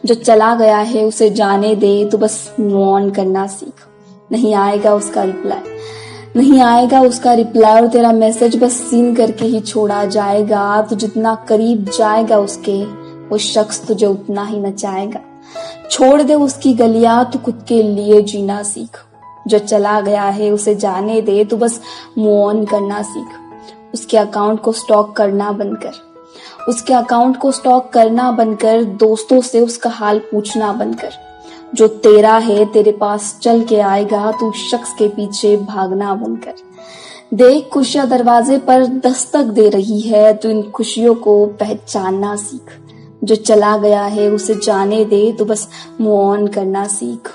जो चला गया है उसे जाने दे, तू बस मूव ऑन करना सीख। नहीं आएगा उसका रिप्लाई, नहीं आएगा उसका रिप्लाई, और तेरा मैसेज बस सीन करके ही छोड़ा जाएगा। तू जितना करीब जाएगा उसके, वो शख्स तुझे उतना ही नचाएगा। छोड़ दे उसकी गलियां, तू खुद के लिए जीना सीख। जो चला गया है उसे जाने दे, तू बस मूव ऑन करना सीख। उसके अकाउंट को स्टॉक करना बंद कर, उसके अकाउंट को स्टॉक करना बंद कर। दोस्तों से उसका हाल पूछना बंद कर। जो तेरा है तेरे पास चल के आएगा, तू शख्स के पीछे भागना बंद कर। देख खुशियां दरवाजे पर दस्तक दे रही है, तू इन खुशियों को पहचानना सीख। जो चला गया है उसे जाने दे, तू बस मूव ऑन करना सीख।